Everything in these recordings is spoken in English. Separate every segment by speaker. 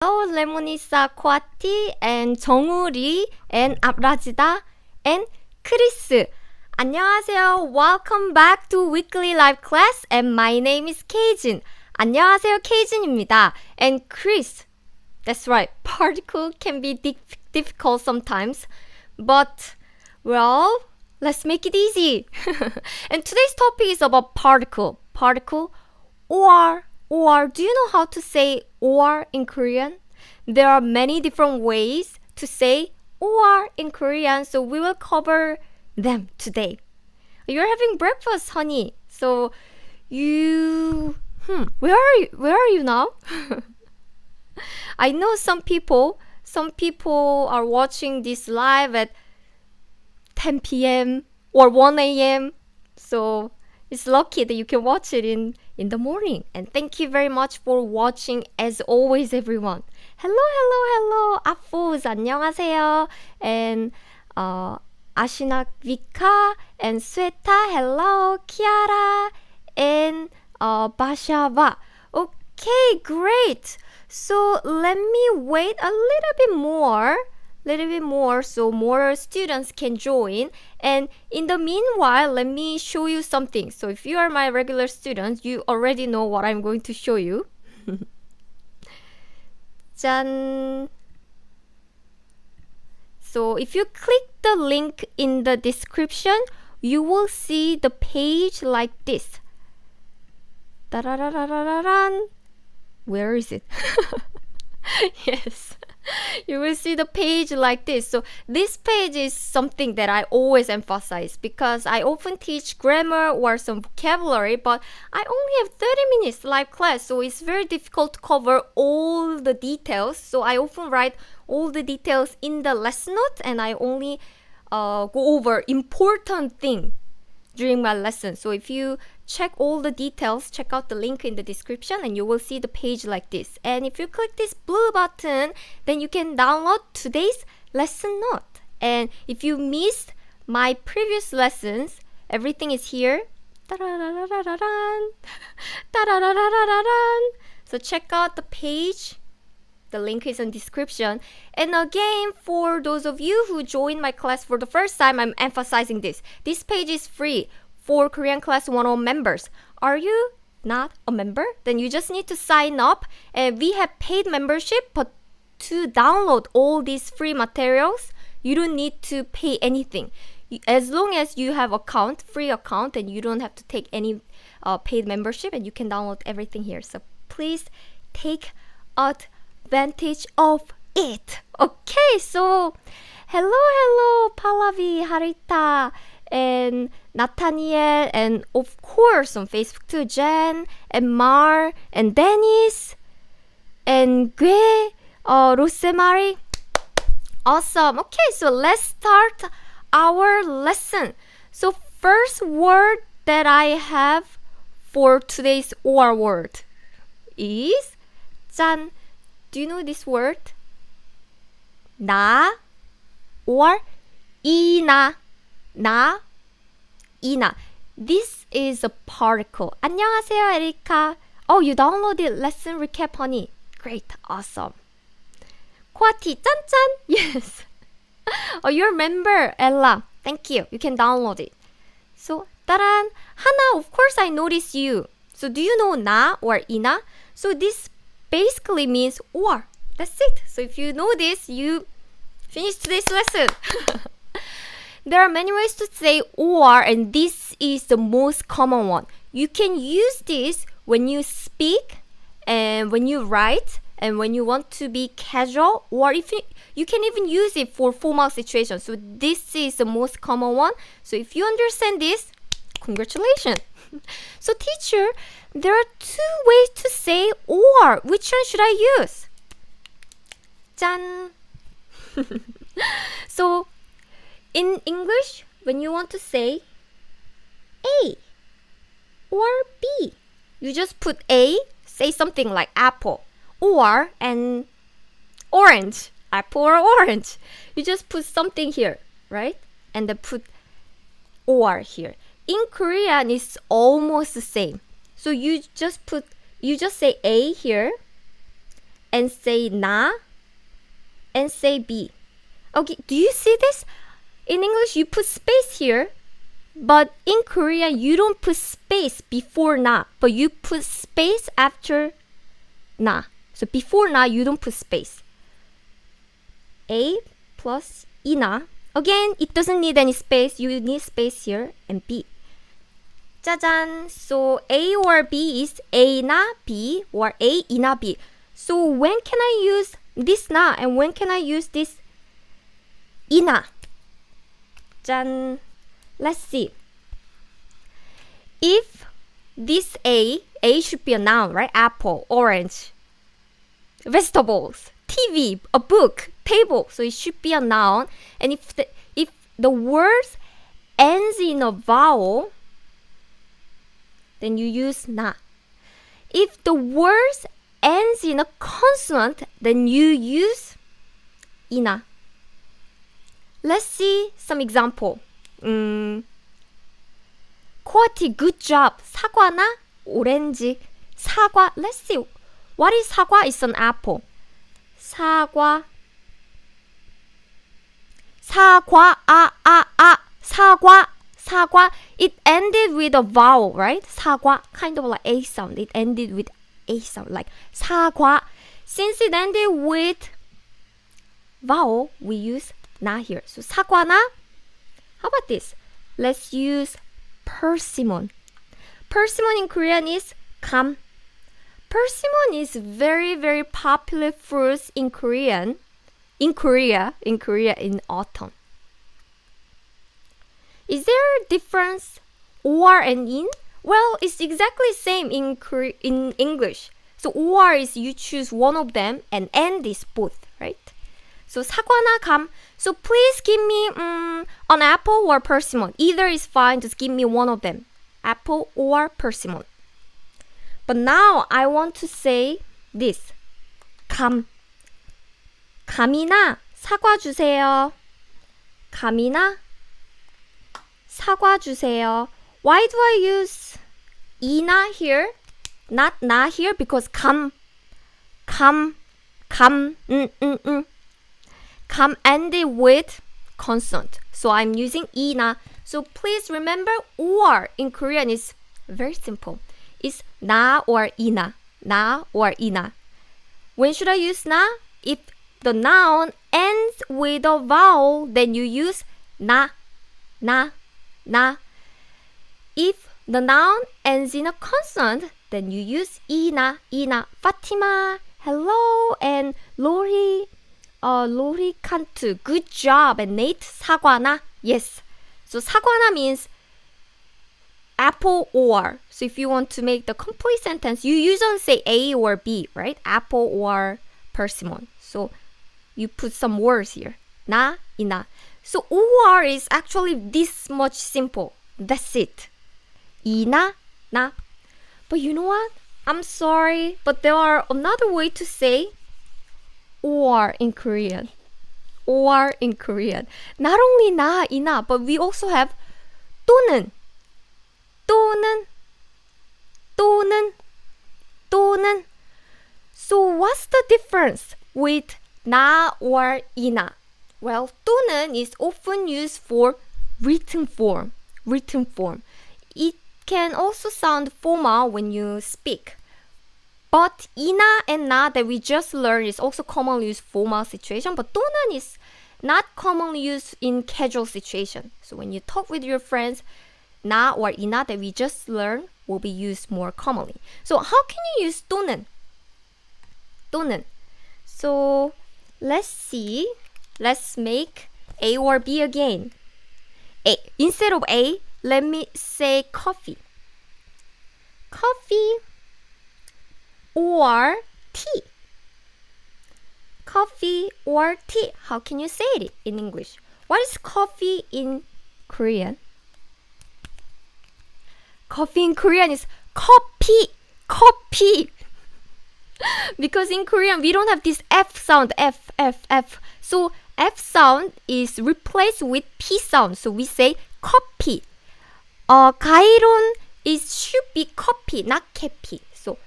Speaker 1: Hello, 레모니사, 코아티, and 정우리, and 아브라지다, and 크리스. 안녕하세요. Welcome back to weekly live class, and my name is Keijin. 안녕하세요, 케이진입니다. And Chris. That's right. Particle can be difficult sometimes, but well, let's make it easy. And today's topic is about particle. Particle or. Do you know how to say or in Korean? There are many different ways to say or in Korean, so we will cover them today. You're having breakfast, honey. So where are you now? I know some people are watching this live at 10 p.m. or 1 a.m. So it's lucky that you can watch it in the morning. And thank you very much for watching as always, everyone. Hello. 아포즈 안녕하세요. And 아시나 Vika and Sweta, hello. Kiara and Bashava. Okay, great. So let me wait a little bit more so more students can join. And in the meanwhile, let me show you something. So if you are my regular students, you already know what I'm going to show you. 짠! So if you click the link in the description, you will see the page like this. Da-da-da-da-da-da-dan. Where is it? Yes. You will see the page like this. So this page is something that I always emphasize because I often teach grammar or some vocabulary, but I only have 30 minutes live class, so it's very difficult to cover all the details. So I often write all the details in the lesson note, and I only go over important thing during my lesson. So if you check all the details, check out the link in the description and you will see the page like this. And if you click this blue button, then you can download today's lesson note. And if you missed my previous lessons, everything is here. So check out the page. The link is in description. And again, for those of you who joined my class for the first time, I'm emphasizing this. This page is free for Korean Class 101 members. Are you not a member? Then you just need to sign up. And we have paid membership, but to download all these free materials, you don't need to pay anything. As long as you have free account, and you don't have to take any paid membership, and you can download everything here. So please take advantage of it. Okay, so hello Pallavi, Harita, and Nathaniel, and of course on Facebook too, Jen and Mar and Dennis and Gue, Rosemary. Awesome. Okay, so let's start our lesson. So first word that I have for today's or word is 짠. Do you know this word? 나 or 이나. 나, 이나. This is a particle. 안녕하세요, 에리카. Oh, you downloaded lesson recap, honey. Great, awesome. 코아티, 짠짠. Yes. Oh, you remember, Ella. Thank you. You can download it. So, 따란. 하나, of course I notice you. So, do you know 나 or 이나? So, this basically means or. That's it. So, if you know this, you finish today's lesson. There are many ways to say or, and this is the most common one. You can use this when you speak and when you write and when you want to be casual, or if you can even use it for formal situations. So this is the most common one. So if you understand this, congratulations. So teacher, there are two ways to say or. Which one should I use? 짠. So in English, when you want to say A or B, you just put A, say something like apple, or and orange, apple or orange. You just put something here, right? And then put or here. In Korean, it's almost the same. So you just say A here, and say na and say B. Okay, do you see this? In English, you put space here, but in Korean, you don't put space before na, but you put space after na. So before na, you don't put space. A plus ina. Again, it doesn't need any space. You need space here and B. 짜잔. So A or B is A na B or A ina B. So when can I use this na and when can I use this ina? 짠. Let's see. If this A should be a noun, right? Apple, orange, vegetables, TV, a book, table. So it should be a noun. And if the word ends in a vowel, then you use na. If the word ends in a consonant, then you use ina. Let's see some example. Quality, good job. 사과나 오렌지. 사과. Let's see. What is 사과? It's an apple. 사과. 사과. 사과. 사과. It ended with a vowel, right? 사과. Kind of like A sound. It ended with A sound. Like 사과. Since it ended with vowel, we use na here. So 사과나. How about this? Let's use persimmon. Persimmon in Korean is 감. Persimmon is very, very popular fruit in Korea in autumn. Is there a difference or and in? Well, it's exactly same in English. So or is you choose one of them and and is both, right? So 사과나 감. So please give me an apple or persimmon. Either is fine. Just give me one of them. Apple or persimmon. But now I want to say this. 감. 감이나 사과 주세요. 감이나 사과 주세요. Why do I use 이나 here? Not na here because 감 ended with consonant. So I'm using 이나. So please remember or in Korean is very simple. It's na or 이나. Na or 이나. When should I use na? If the noun ends with a vowel, then you use na. If the noun ends in a consonant, then you use ina. Fatima, hello, and Lori Kantu, good job, and Nate, 사과나, yes. So 사과나 means apple or. So if you want to make the complete sentence, you usually say A or B, right? Apple or persimmon. So you put some words here. Na, ina. So or is actually this much simple. That's it. Ina, na. But you know what? I'm sorry, but there are another way to say or in Korean. Or in Korean. Not only na, ina, but we also have 또는. So what's the difference with na or ina? Well, 또는 is often used for written form. It can also sound formal when you speak. But ina and na that we just learned is also commonly used formal situation. But 또는 is not commonly used in casual situation. So when you talk with your friends, na or ina that we just learned will be used more commonly. So how can you use 또는? So let's see. Let's make A or B again. A. Instead of A, let me say coffee. Coffee or tea. Coffee or tea. How can you say it in English? What is coffee in Korean? Coffee in Korean is 커피. Because in Korean, we don't have this F sound, F. So F sound is replaced with P sound. So we say 커피. 가이론 should be coffee, not 캐피. So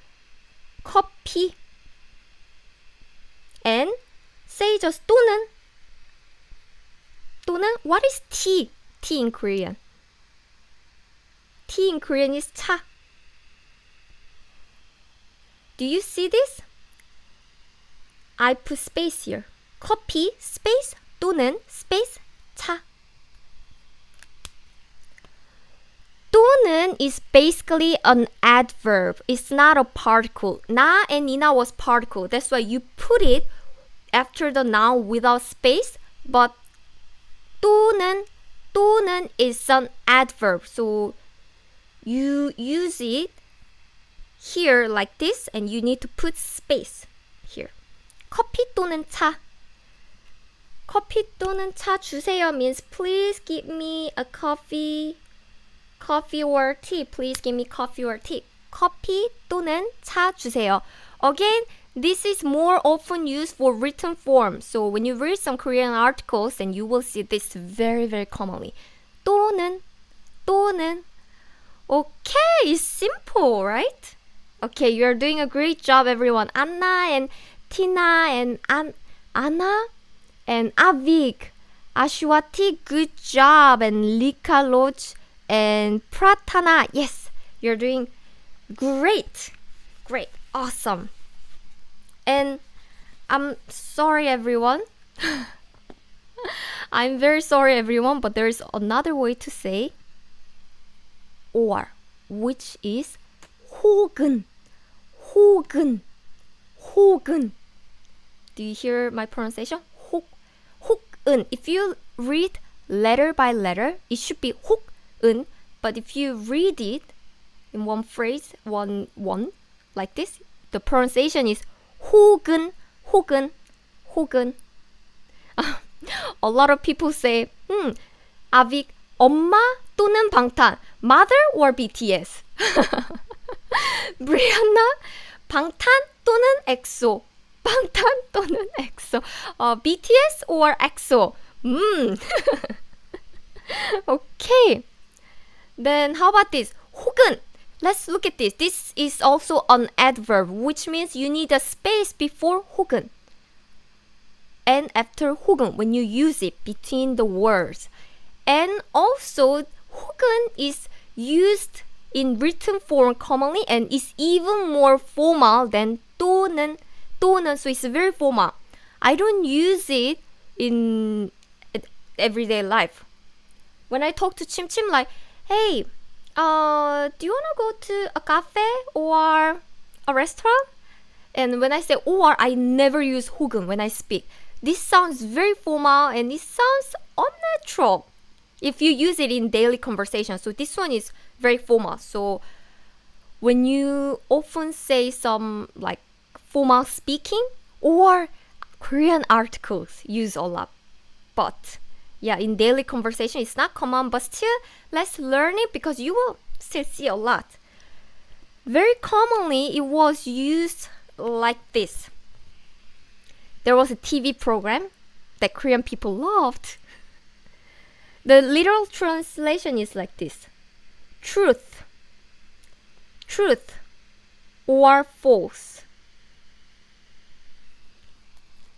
Speaker 1: 커피. And say just 또는. 또는 what is tea? Tea in Korean. Tea in Korean is 차. Do you see this? I put space here. 커피, space, 또는, space, 차. 또는 is basically an adverb. It's not a particle. 나 and 이나 was particle. That's why you put it after the noun without space. But 또는 is an adverb. So you use it here like this and you need to put space here. 커피 또는 차. 커피 또는 차 주세요 means please give me a coffee or tea. Please give me coffee or tea. 커피 또는 차 주세요. Again, this is more often used for written form. So when you read some Korean articles, then you will see this very, very commonly. 또는. Okay, it's simple, right? Okay, you're doing a great job, everyone. Anna and Tina and Anna and Avik, Ashwati, good job. And Lika Loch and Pratana, yes, you're doing great, awesome. And I'm sorry, everyone. I'm very sorry, everyone, but there's another way to say or, which is 혹은. Do you hear my pronunciation? 혹은. If you read letter by letter, it should be 혹은. But if you read it in one phrase, one like this, the pronunciation is 혹은. A lot of people say, 아빅, 엄마 또는 방탄, mother or BTS? Brianna, 방탄 또는 엑소. 방탄 또는 엑소. BTS or EXO? Okay. Then how about this? 혹은. Let's look at this. This is also an adverb, which means you need a space before 혹은 and after 혹은 when you use it between the words. And also, 혹은 is used in written form commonly and is even more formal than 또는. So it's very formal. I don't use it in everyday life. When I talk to Chim like, hey, do you want to go to a cafe or a restaurant? And when I say or, I never use 혹은 when I speak. This sounds very formal and it sounds unnatural if you use it in daily conversation. So this one is very formal. So when you often say some like formal speaking or Korean articles use a lot. But yeah, in daily conversation, it's not common, but still, let's learn it because you will still see a lot. Very commonly, it was used like this. There was a TV program that Korean people loved. The literal translation is like this. Truth or false.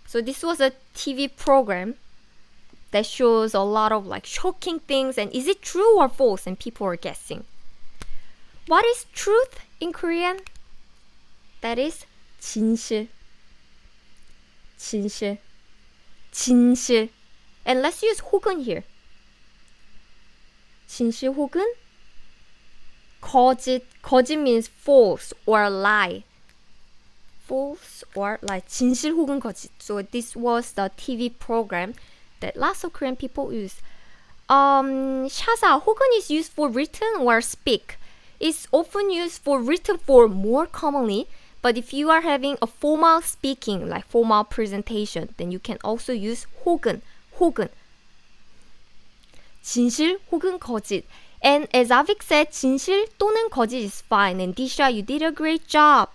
Speaker 1: So this was a TV program that shows a lot of like shocking things and is it true or false? And people are guessing. What is truth in Korean? That is 진실. And let's use 혹은 here. 진실 혹은 거짓. 거짓 means false or lie. False or lie. 진실 혹은 거짓. So this was the TV program that lots of Korean people use. 샤사 혹은 is used for written or speak. It's often used for written form more commonly. But if you are having a formal speaking, like formal presentation, then you can also use 혹은. 진실 혹은 거짓. And as Avik said, 진실 또는 거짓 is fine. And Disha, you did a great job.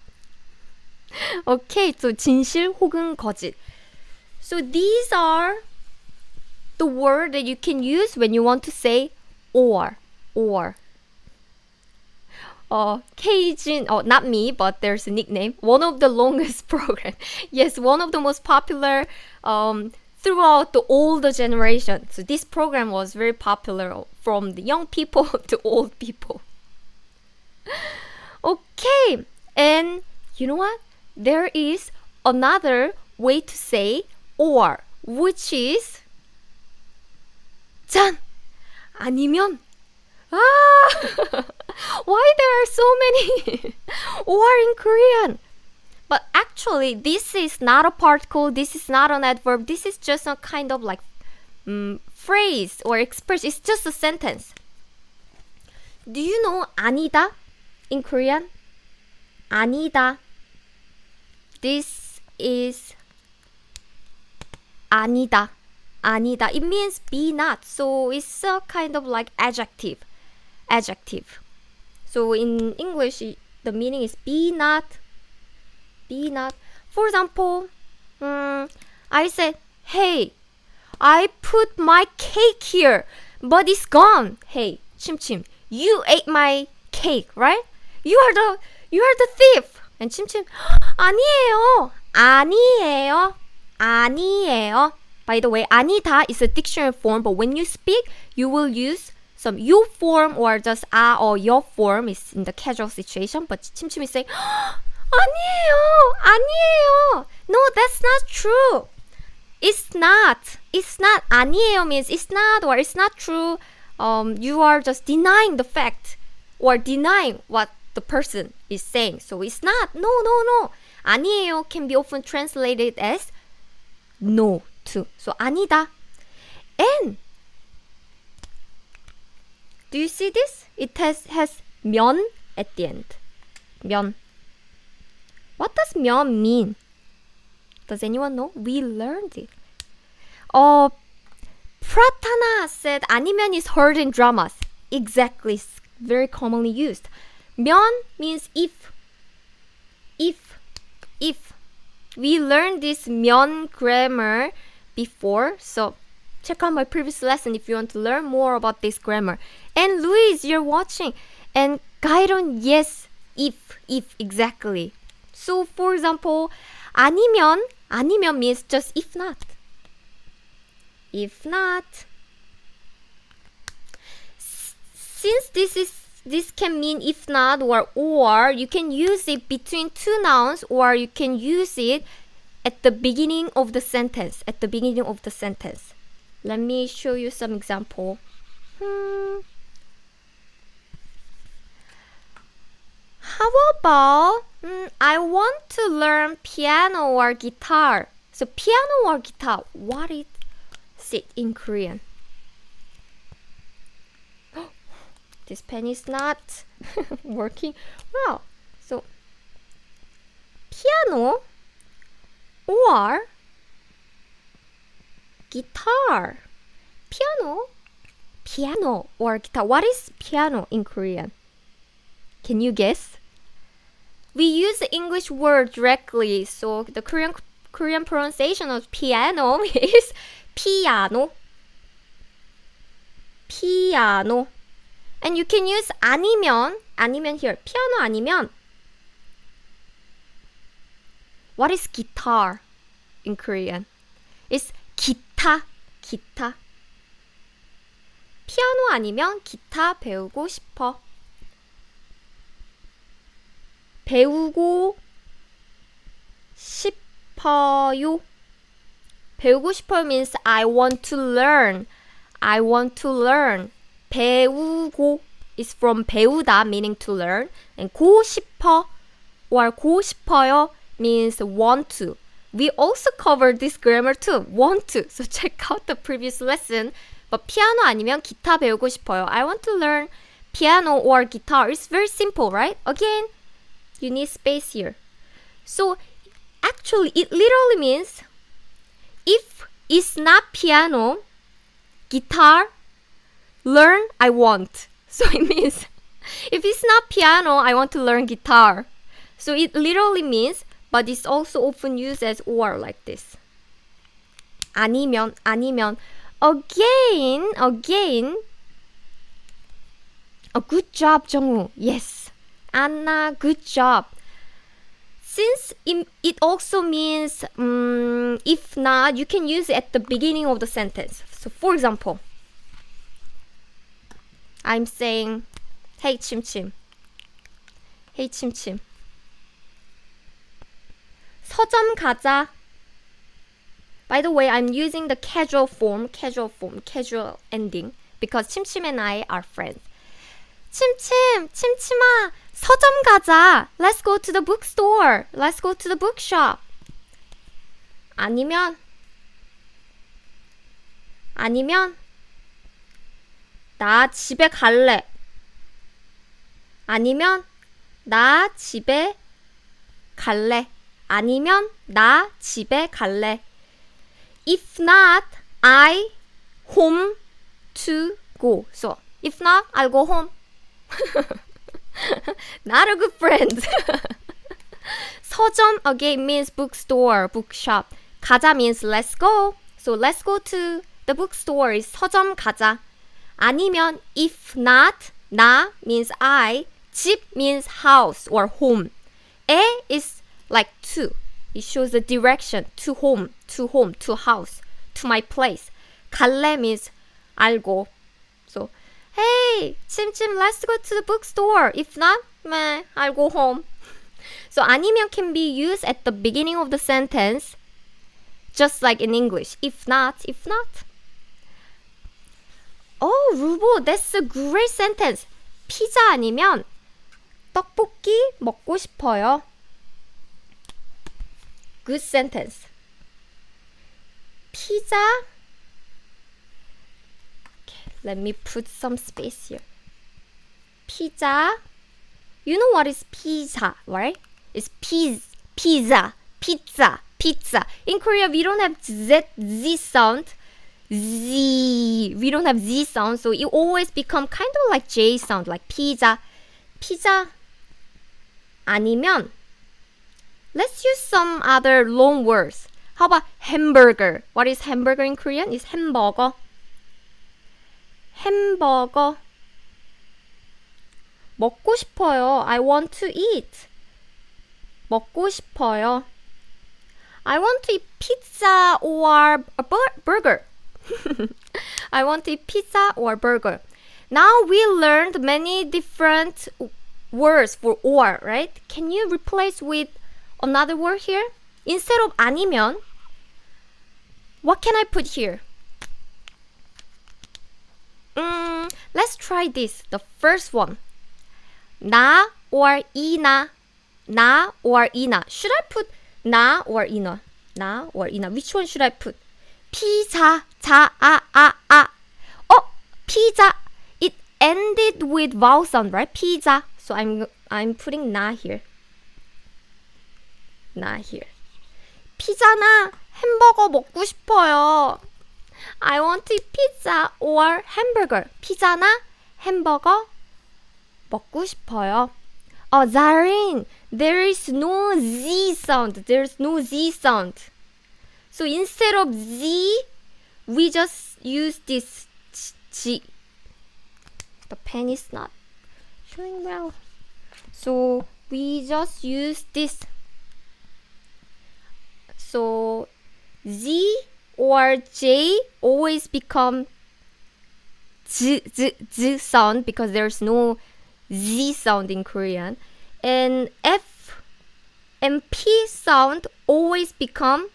Speaker 1: Okay, so 진실 혹은 거짓. So these are the word that you can use when you want to say or. Keijin, not me, but there's a nickname. One of the longest program. Yes, one of the most popular throughout all the generation. So this program was very popular from the young people to old people. Okay, and you know what? There is another way to say or, which is 짠! 아니면 why there are so many or in Korean? But actually, this is not a particle, this is not an adverb, this is just a kind of like phrase or expression. It's just a sentence. Do you know 아니다 in Korean? 아니다. This is 아니다. 아니다. It means be not. So it's a kind of like adjective. Adjective. So in English, the meaning is be not. Be not. For example, I said, hey, I put my cake here, but it's gone. Hey, 침침, you ate my cake, right? You are the thief. And 침침, 아니에요. 아니에요. 아니에요. By the way, 아니다 is a dictionary form, but when you speak, you will use some you form or just 아 or your form is in the casual situation. But 침침 is saying, 아니에요. 아니에요. No, that's not true. It's not. It's not. 아니에요 means it's not or it's not true. You are just denying the fact or denying what the person is saying. So it's not. No, no, no. 아니에요 can be often translated as no to. So 아니다. And do you see this? It has 면 at the end. 면. What does 면 mean? Does anyone know? We learned it. Pratana said 아니면 is heard in dramas. Exactly. It's very commonly used. 면 means if. If. We learned this 면 grammar before, so check out my previous lesson if you want to learn more about this grammar. And Luis, you're watching. And Gairon, yes, if, exactly. So for example, 아니면 means just if not. If not. Since this can mean if not or you can use it between two nouns or you can use it at the beginning of the sentence. At the beginning of the sentence. Let me show you some example. How about I want to learn piano or guitar. So piano or guitar, what is it in Korean? This pen is not working well. So piano or guitar. Piano or guitar. What is piano in Korean? Can you guess? We use the English word directly, so the Korean pronunciation of piano is piano. Piano. And you can use 아니면 here. 피아노 아니면. What is guitar in Korean? It's 기타. 피아노 아니면 기타 배우고 싶어. 배우고 싶어요. 배우고 싶어요 means I want to learn. 배우고 is from 배우다 meaning to learn. And 고 싶어 or 고 싶어요 means want to. We also covered this grammar too. Want to. So check out the previous lesson. But 피아노 아니면 기타 배우고 싶어요. I want to learn piano or guitar. It's very simple, right? Again, you need space here. So actually, it literally means if it's not piano, guitar, learn, I want. So it means if it's not piano, I want to learn guitar. So it literally means, but it's also often used as or like this. 아니면. Again. Oh, good job, Jongwoo. Yes. Anna, good job. Since it also means if not, you can use it at the beginning of the sentence. So for example, I'm saying, hey 침침. Hey 침침. 서점 가자. By the way, I'm using the casual ending, because 침침 and I are friends. 침침아, 서점 가자. Let's go to the bookstore. Let's go to the bookshop. 아니면 나 집에 갈래. 아니면 나 집에 갈래. 아니면 나 집에 갈래. If not, I home to go. So, if not, I'll go home. Not a good friend. 서점 again means bookstore, bookshop. 가자 means let's go. So let's go to the bookstore is 서점 가자. 아니면 if not, 나 means I. 집 means house or home. 에 is like to. It shows the direction to home, to house, to my place. 갈래 means I'll go. So, hey, 침침, let's go to the bookstore. If not, meh, I'll go home. So, 아니면 can be used at the beginning of the sentence, just like in English. If not. Oh, 루보, that's a great sentence. 피자 아니면 떡볶이 먹고 싶어요. Good sentence. 피자. Okay, let me put some space here. Pizza. You know what is pizza, right? It's pizza. In Korea, we don't have Z sound. We don't have Z sound, so it always become kind of like J sound, like pizza. 아니면 let's use some other loan words. How about hamburger? What is hamburger in Korean? It's 햄버거. 먹고 싶어요. I want to eat. 먹고 싶어요. I want to eat pizza or a burger. I want to eat pizza or burger. Now we learned many different words for or, right? Can you replace with another word here? Instead of 아니면, what can I put here? Let's try this. The first one. 나 or 이나. 나 or 이나. Should I put 나 or 이나? 나 or 이나. Which one should I put? 피자. Oh, 피자. It ended with vowel sound, right? 피자. So I'm putting 나 here. 피자나 햄버거 먹고 싶어요. I want to eat pizza or hamburger. 피자나 햄버거 먹고 싶어요. Oh, Zarin, there is no Z sound. So instead of Z, we just use this G. The pen is not showing well. So we just use this. So Z or J always become Z sound because there's no Z sound in Korean. And F and P sound always become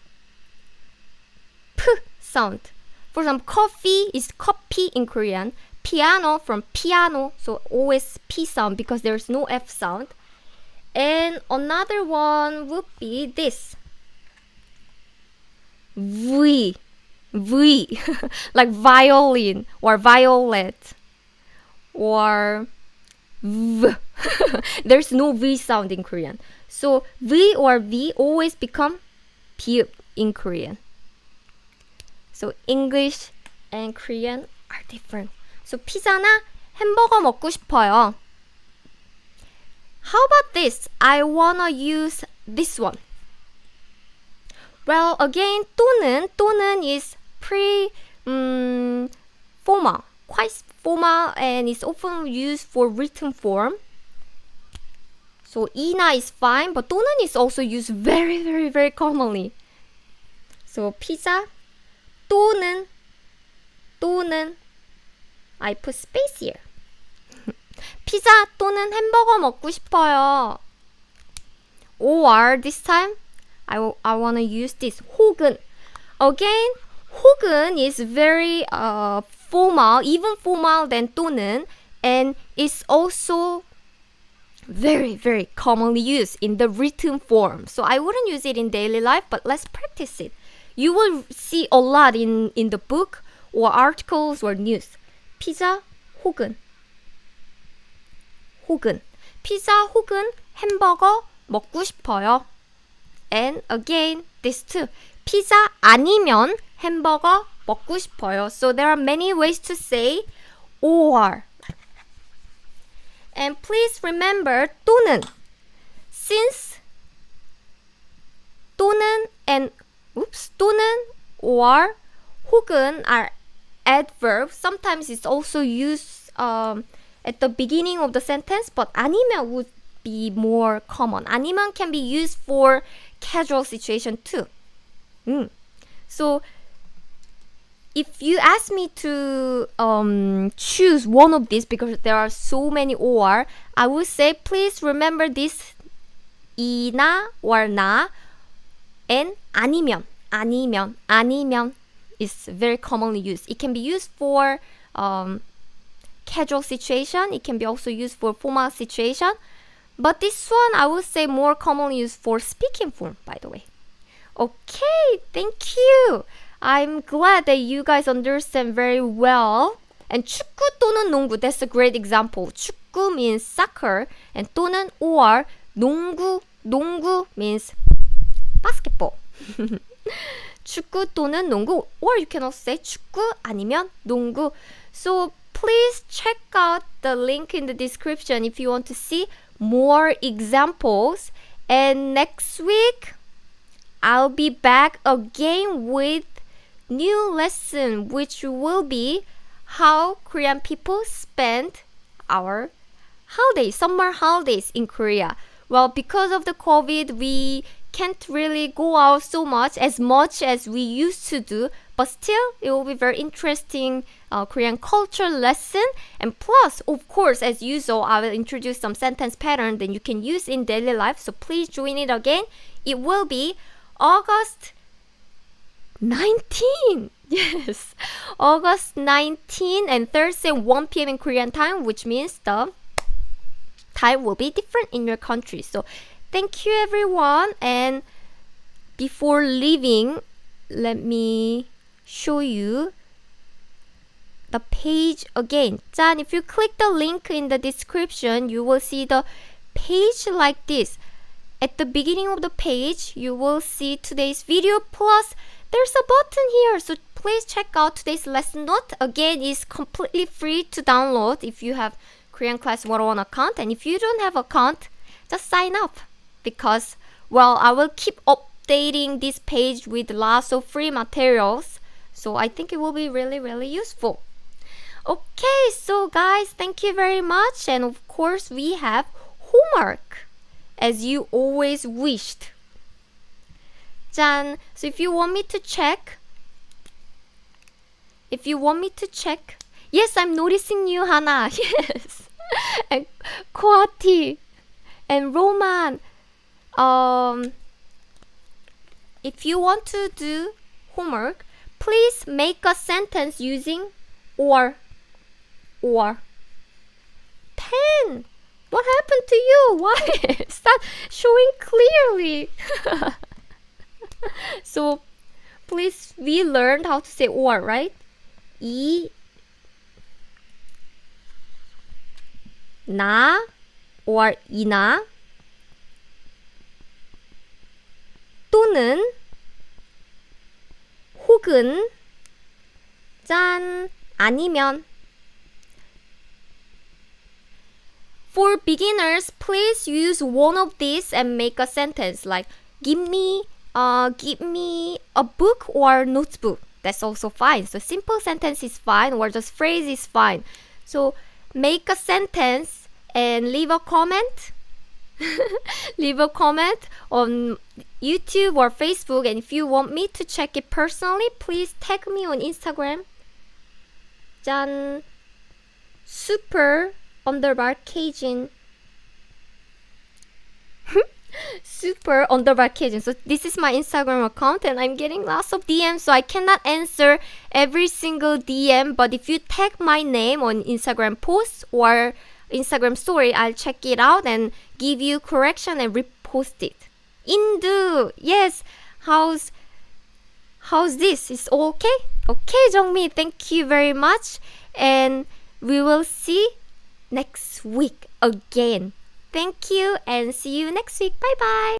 Speaker 1: P sound. For example, coffee is coffee in Korean. Piano from piano, so always P sound because there's no F sound. And another one would be this. V. Like violin or violet. Or V. There's no V sound in Korean. So V or V always become P in Korean. So English and Korean are different. So 피자나 햄버거 먹고 싶어요. How about this? I wanna use this one. Well, again, 또는 is pretty formal, quite formal, and is often used for written form. So 이나 is fine, but 또는 is also used very, very, very commonly. So 피자 또는 I put space here. 피자 또는 햄버거 먹고 싶어요. Or this time I want to use this 혹은. Again, 혹은 is very formal, even formal than 또는, and it's also very, very commonly used in the written form. So I wouldn't use it in daily life, but let's practice it. You will see a lot in the book or articles or news. 피자 혹은 피자 혹은 햄버거 먹고 싶어요. And again, this too. 피자 아니면 햄버거 먹고 싶어요. So there are many ways to say or. And please remember 또는. Since 또는 or 혹은 are adverbs, sometimes it's also used at the beginning of the sentence, but 아니면 would be more common. 아니면 can be used for casual situation too. So if you ask me to choose one of these, because there are so many or, I would say please remember this 이나 or 나 and 아니면 is very commonly used. It can be used for casual situation. It can be also used for formal situation. But this one I would say more commonly used for speaking form, by the way. Okay, thank you. I'm glad that you guys understand very well. And 축구 또는 농구, that's a great example. 축구 means soccer, and 또는 or 농구 means basketball. 축구 또는 농구, or you can also say 축구 아니면 농구. So please check out the link in the description if you want to see more examples. And next week I'll be back again with new lesson, which will be how Korean people spend our holidays, summer holidays in Korea. Well, because of the COVID, we can't really go out so much as we used to do, but still it will be very interesting Korean culture lesson. And plus, of course, as usual, I will introduce some sentence pattern that you can use in daily life, so please join it again. It will be August 19. Yes, August 19 and Thursday 1 p.m. in Korean time, which means the time will be different in your country. So thank you everyone, and before leaving, let me show you the page again. 짠, if you click the link in the description, you will see the page like this. At the beginning of the page, you will see today's video, plus there's a button here, so please check out today's lesson note. Again, it's completely free to download if you have Korean Class 101 account, and if you don't have account, just sign up, because, well, I will keep updating this page with lots of free materials, so I think it will be really, really useful. Okay, so guys, thank you very much, and of course we have homework, as you always wished. 짠! So if you want me to check, yes, I'm noticing you, Hana. Yes. And Koati and Roman. If you want to do homework, please make a sentence using or. 10. What happened to you? Why? Stop showing clearly. So please, we learned how to say or, right? 나 or 이나 또는 혹은 짠 아니면. For beginners, please use one of these and make a sentence like give me a book or notebook. That's also fine. So simple sentence is fine, or just phrase is fine. So make a sentence and leave a comment leave a comment on YouTube or Facebook, and if you want me to check it personally, please tag me on Instagram. 짠! super underbar Cajun. super underbar Cajun. So this is my Instagram account, and I'm getting lots of DMs, so I cannot answer every single DM, but if you tag my name on Instagram posts or Instagram story, I'll check it out and give you correction and repost it. Indu, yes. How's this? Is okay? Okay, Jongmi, thank you very much, and we will see next week again. Thank you, and see you next week. Bye bye.